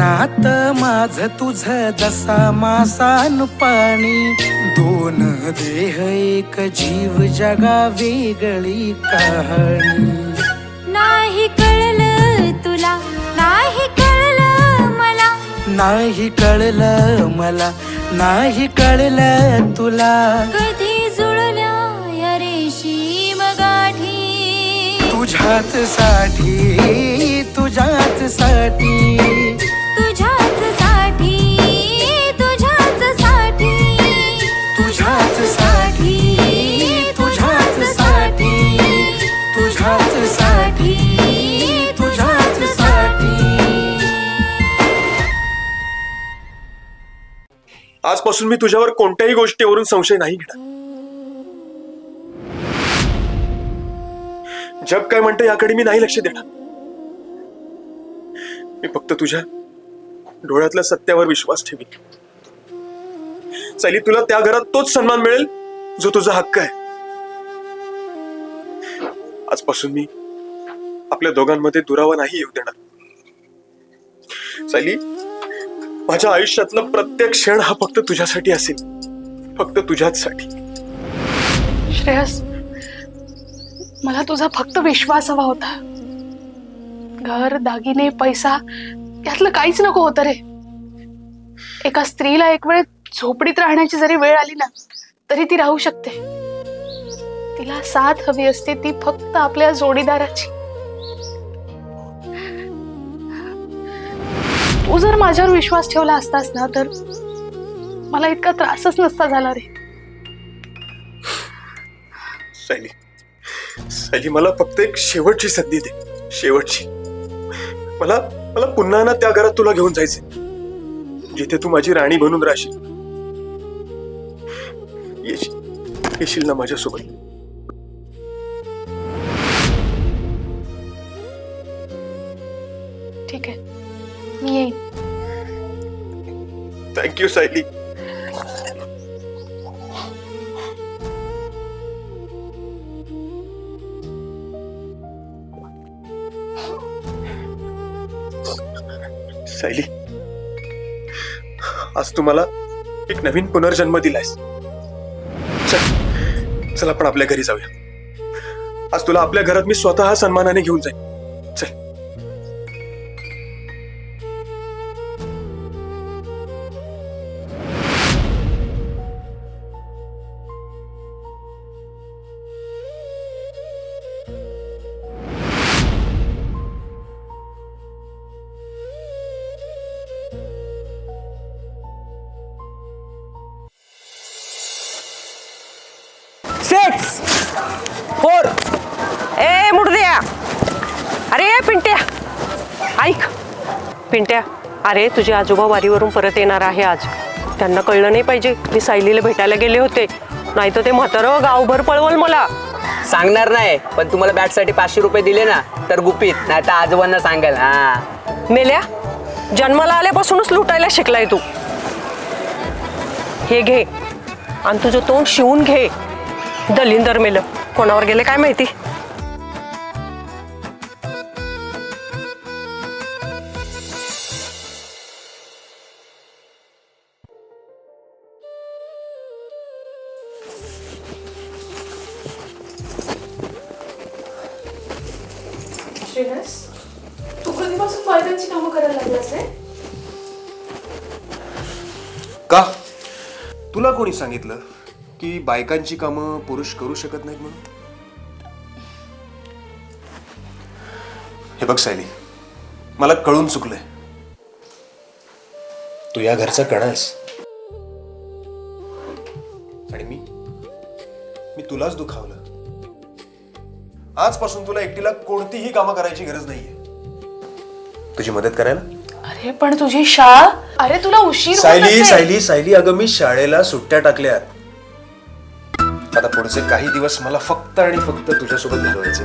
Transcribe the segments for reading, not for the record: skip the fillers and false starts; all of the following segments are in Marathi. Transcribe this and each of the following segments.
नात माझ तुझ जसा मासान पाणी, दोन देह एक जीव जगा वेगळी कहाणी. नाही कळलं तुला, नाही कळलं मला, नाही कळलं मला, नाही कळलं तुला. कधी जुळल्या या रेशीम गाठी, तुझ्याच साठी, तुझ्याच साठी, तुझ्याच साठी, तुझ्याच साठी, तुझ्याच साठी, तुझ्याच साठी, तुझ्याच साठी, तुझ्याच साठी. आजपासून मी तुझ्यावर कोणत्याही गोष्टीवरून संशय नाही घेणार. जग काय म्हणतं याकडे मी नाही लक्ष देणार. मी फक्त तुझ्या डोळ्यातल्या सत्यावर विश्वास ठेवीन. सायली, तुला त्या घरात तोच सन्मान मिळेल जो तुझा हक्क आहे. आजपासून मी आपल्या दोघांमध्ये दुरावा नाही येऊ देणार. सायली, माझ्या आयुष्यातला प्रत्येक क्षण हा फक्त तुझ्यासाठी असेल, फक्त तुझ्याच साठी. श्रेयस, मला तुझा फक्त विश्वास हवा होता. घर, दागिने, पैसा यातलं काहीच नको होतं रे. एका स्त्रीला एक वेळ झोपडीत राहण्याची जरी वेळ आली ना तरी ती राहू शकते. तिला साथ हवी असते, ती फक्त आपल्या जोडीदाराची. तू जर माझ्यावर विश्वास ठेवला असतास ना तर मला इतका त्रासच नसता झाला रे. सायली, सायली, मला फक्त एक शेवटची संधी दे, शेवटची. मला मला पुन्हा ना त्या घरात तुला घेऊन जायचंय जिथे तू माझी राणी बनून राहशील. येशील ना माझ्यासोबत? ठीक आहे, मी येईन. थँक्यू सायली. सायली, आज तू मला एक नवीन पुनर्जन्म दिलायस. चल, चल आपण आपल्या घरी जाऊया. आज तुला आपल्या घरात मी स्वतः सन्मानाने घेऊन जाईन. चल. Six four. ए मुडद्या, अरे पिंट्या ऐक. पिंट्या, अरे तुझे आजोबा वारीवरून परत येणार आहे आज. त्यांना कळलं नाही पाहिजे मी सायलीला भेटायला गेले होते, नाही तर ते म्हातारं गावभर पळवल मला. सांगणार नाही, पण तुम्हाला बॅटसाठी 500 रुपये दिले ना तर गुपित, नाही तर आजोबांना सांगाल. हा मेल्या, जन्माला आल्यापासूनच लुटायला शिकलाय तू. हे घे आणि तुझं तोंड शिवून घे. दलिंदर मेलं, कोणावर गेले काय माहिती. श्रेयस, तू कधीपासून बायकांची कामं करायला लागलास रे? का? तुला कोणी सांगितलं की बायकांची कामं पुरुष करू शकत नाहीत म्हणून? हे बघ सायली, मला कळून चुकलंय. तू या घरचा कणा आहेस आणि मी तुलाच दुखावलं. आजपासून तुला एकटीला कोणतीही कामं करायची गरज नाहीये. तुझी मदत करायला. अरे पण तुझी शाळा, अरे तुला उशीर होत सायली असेल. सायली सायली, अगं मी शाळेला सुट्ट्या टाकल्यात. आता पुढचे काही दिवस मला फक्त आणि फक्त तुझ्यासोबत घालवायचे.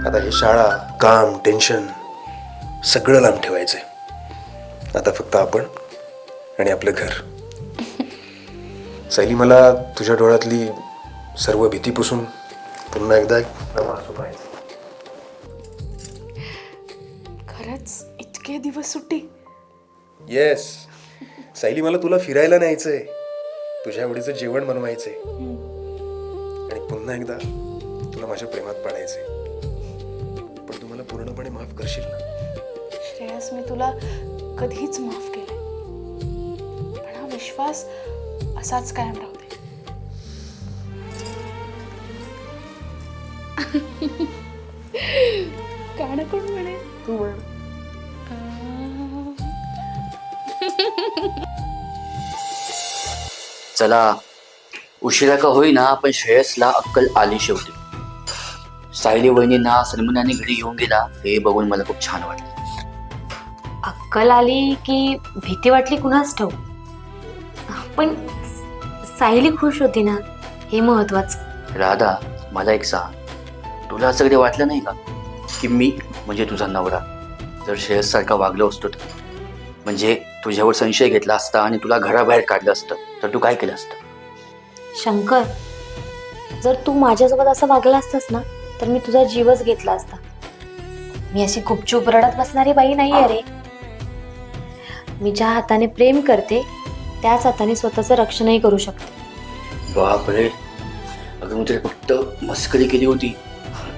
आता हे शाळा, काम, टेन्शन सगळं लांब ठेवायचंय. आता फक्त आपण आणि आपलं घर. सायली, मला तुझ्या डोळ्यातली सर्व भीती पुसून पुन्हा एकदा खरंच इतके दिवस सुट्टी. येस. सायली, मला तुला फिरायला न्यायचंय, तुझ्या आवडीचं जेवण बनवायचंय आणि पुन्हा एकदा तुला माझ्या प्रेमात पाडायचंय. पण तू मला पूर्णपणे माफ करशील ना? श्रेयस, मी तुला कधीच माफ केलंय, पण हा विश्वास असाच कायम राहू दे. गाणं कोण म्हणे? तू म्हण. चला, उशिरा का होईना पण श्रेयसला अक्कल आली शेवटी. सायली वहिनींना सन्मानाने घरी येऊन गेला हे बघून मला खूप छान वाटलं. अक्कल आली की भीती वाटली कुणास ठाऊक, पण सायली खुश होती ना, हे महत्वाचं. राधा, मला एक सांग, तुला असं कधी वाटलं नाही का की मी म्हणजे तुझा नवरा जर श्रेयस सारखा वागलो असतो तर, म्हणजे तुझ्यावर संशय घेतला असता आणि तुला घराबाहेर काढलं असतं तर तू काय केलं असतं? शंकर, जर तू माझ्यासोबत असं वागला असतास ना तर मी तुझा जीवच घेतला असता. मी अशी गुपचूप रडत बसणारी बाई नाही आहे रे. मी ज्या हाताने प्रेम करते त्याच हाताने स्वतःचं रक्षणही करू शकते. बापरे, अगं मी तुला फक्त मस्करी केली होती,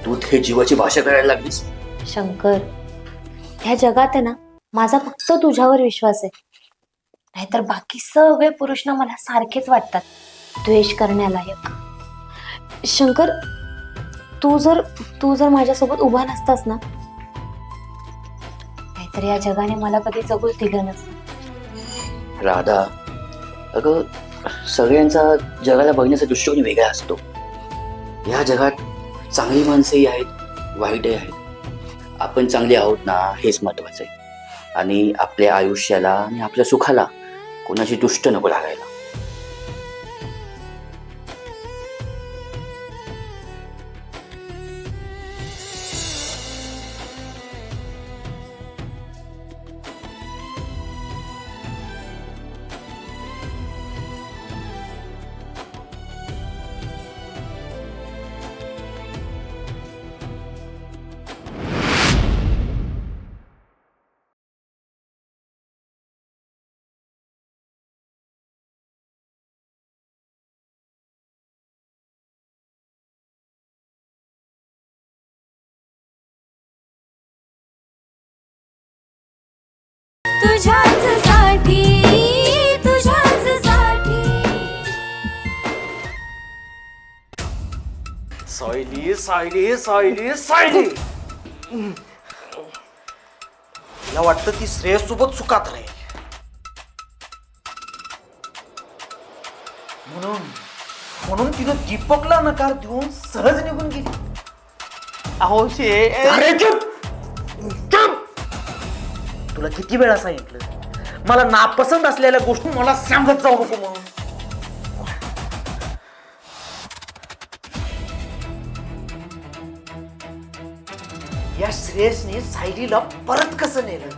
तू हे जीवाची भाषा करायला लागलीस. शंकर, ह्या जगात आहे ना माझा फक्त तुझ्यावर विश्वास आहे, नाहीतर बाकी सगळे पुरुष ना मला सारखेच वाटतात, द्वेष करण्यालायक. शंकर, तू जर माझ्यासोबत उभा नसतास ना, नाहीतर या जगाने मला कधी जगूच दिलं नसतं. राधा, अगं सगळ्यांचा जगाला बघण्याचा दृष्टिकोन वेगळा असतो. या जगात चांगली माणसंही आहेत, वाईटही आहेत. आपण चांगले आहोत ना हेच महत्वाचं आहे, आणि आपल्या आयुष्याला आणि आपल्या सुखाला कोणाची दुष्ट नको लागायला. तुझ्याच साठी, तुझ्याच साठी. सायली सायली सायली सायली, मला वाटतं ती श्रेयस सोबत सुखात राहील म्हणून तिनं दीपकला नकार देऊन सहज निघून गेली. अहो अरे चुप चुप, तुला किती वेळा सांगितलं मला नापसंत असलेल्या गोष्टी मला सांगत जाऊ नको म्हणून. या श्रेयसने सायलीला परत कसं नेलं?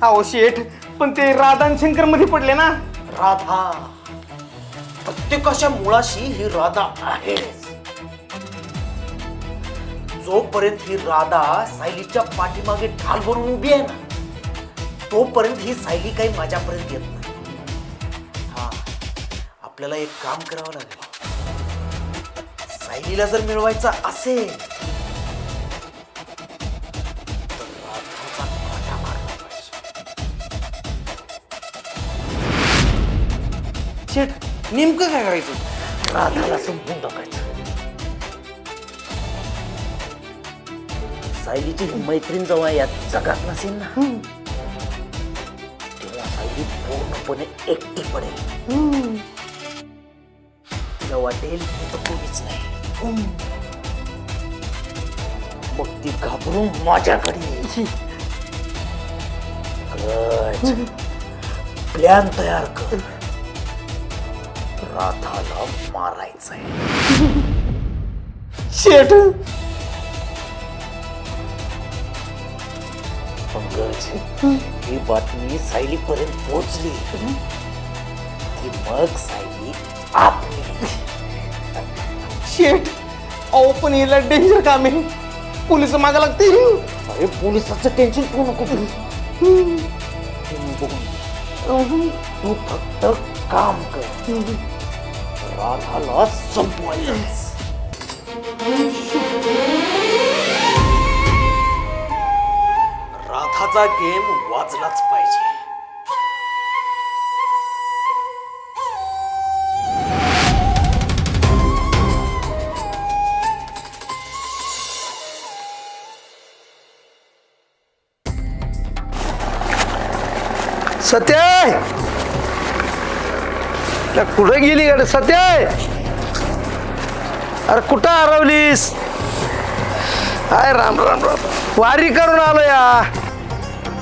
अहो शेठ, पण ते राधा आणि शंकर मध्ये पडले ना. राधा, प्रत्येकाच्या मुळाशी ही राधा आहे. जोपर्यंत ही राधा सायलीच्या पाठीमागे ढाल भरून उभी आहे ना, तोपर्यंत ही सायली काही माझ्यापर्यंत येत नाही. हा, आपल्याला एक काम करावं लागेल. सायलीला जर मिळवायचा असेल तर राधाचा काटा काढला पाहिजे. शेठ, नेमकं काय करायचं? राधाला संपवून टाकायचं. सायलीची मैत्रीण जेव्हा या जगात नसेल ना, तेव्हा सायली पूर्णपणे एकटी पडेल. तिला वाटेल तिथं कोणीच नाही. मग ती घाबरून माझ्याकडे येईल. प्लॅन तयार कर, राधाला मारायचंय. शेठ, पंकज, ही बातमी सायली पर्यंत पोहोचली की मग सायली आपली. शेठ, अहो पण हिला डेंजर काम आहे. पोलिस मागा लागतील. अरे पोलिसाचं टेन्शन तू नको घेऊ. तू फक्त काम कर. राधाला संपवायचं. राधाचा गेम वाजलाच पाहिजे. सत्याय, कुठं गेली गाडी? सत्याय, अरे कुठं हरवलीस? हाय राम राम राम. वारी करून आलो या.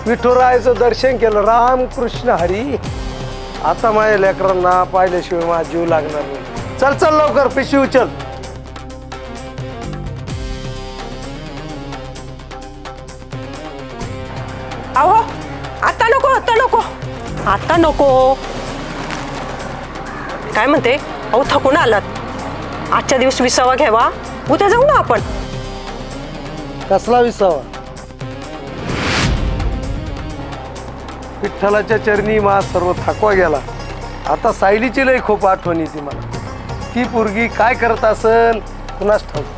विठुरायाचं दर्शन केलं. राम कृष्ण हरी. आता माझ्या लेकरांना पाहिल्याशिवाय माझा जीव लागणार नाही. चल चल लवकर पिशवी उचल. अहो आता नको, आता नको, आता नको. काय म्हणते? अहो थकून आलात. आजच्या दिवस विसावा घ्यावा, उद्या जाऊ ना आपण. कसला विसावा? विठ्ठलाच्या चरणी मा सर्व थकवा गेला. आता सायलीची लय खूप आठवण येते मला. ती पोरगी काय करत असेल कुणास ठाऊक.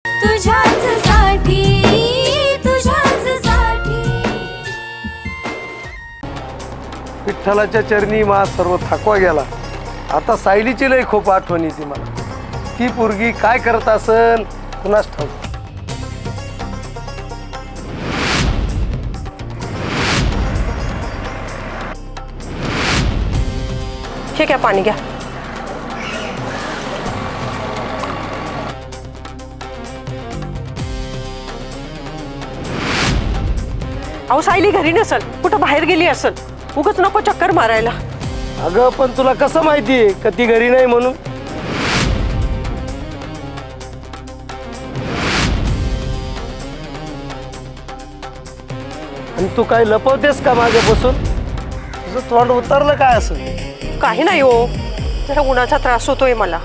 तुझ्याचसाठी विठ्ठलाच्या चरणी मा सर्व थकवा गेला. आता सायलीची लय खूप आठवण येते मला. ती पोरगी काय करत असेल कुणास ठाऊक. हे घ्या पाणी घ्या. अहो सायली घरी नसल, कुठं बाहेर गेली असल. उगाच नको चक्कर मारायला. अगं पण तुला कसं माहितीये का ती घरी नाही म्हणून? आणि तू काय लपवतेस का माझ्यापासून? तुझं तोंड उतरलं काय असं? काही नाही हो, जरा उन्हाचा त्रास होतोय मला.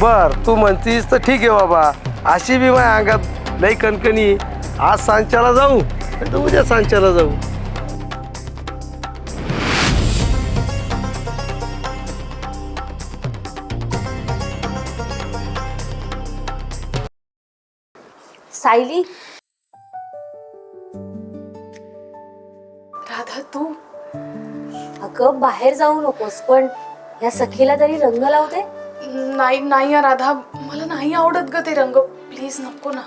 बर तू म्हणतीस तर ठीक आहे बाबा. अशी बी माझ्या अंगात लई कणकणी. आज सांच्याला जाऊ तर उद्या सांच्याला जाऊ. सायली, राधा तू अगं बाहेर जाऊ नकोस, पण या सखीला तरी रंग लावते. नाही नाही या राधा, मला नाही आवडत ग ते रंग. प्लीज नको ना.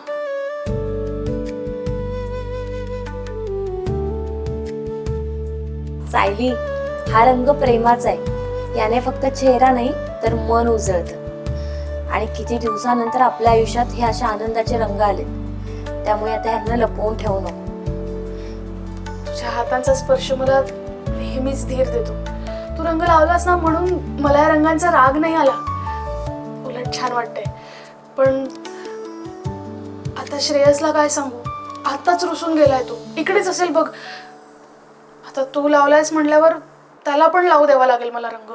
सायली, हा रंग प्रेमाचा आहे. याने फक्त चेहरा नाही तर मन उजळतं. आणि किती दिवसानंतर आपल्या आयुष्यात हे अशा आनंदाचे रंग आले. त्यामुळे आता ह्यांना लपवून ठेवू नको. तुझ्या हातांचा स्पर्श मला नेहमीच धीर देतो. तू रंग लावलास ना म्हणून मला या रंगांचा राग नाही आला. उलट छान वाटतंय. पण आता श्रेयसला काय सांगू? आताच रुसून गेलाय तो. इकडेच असेल बघ. आता तू लावलायस म्हटल्यावर त्याला पण लावू द्यावा लागेल मला रंग.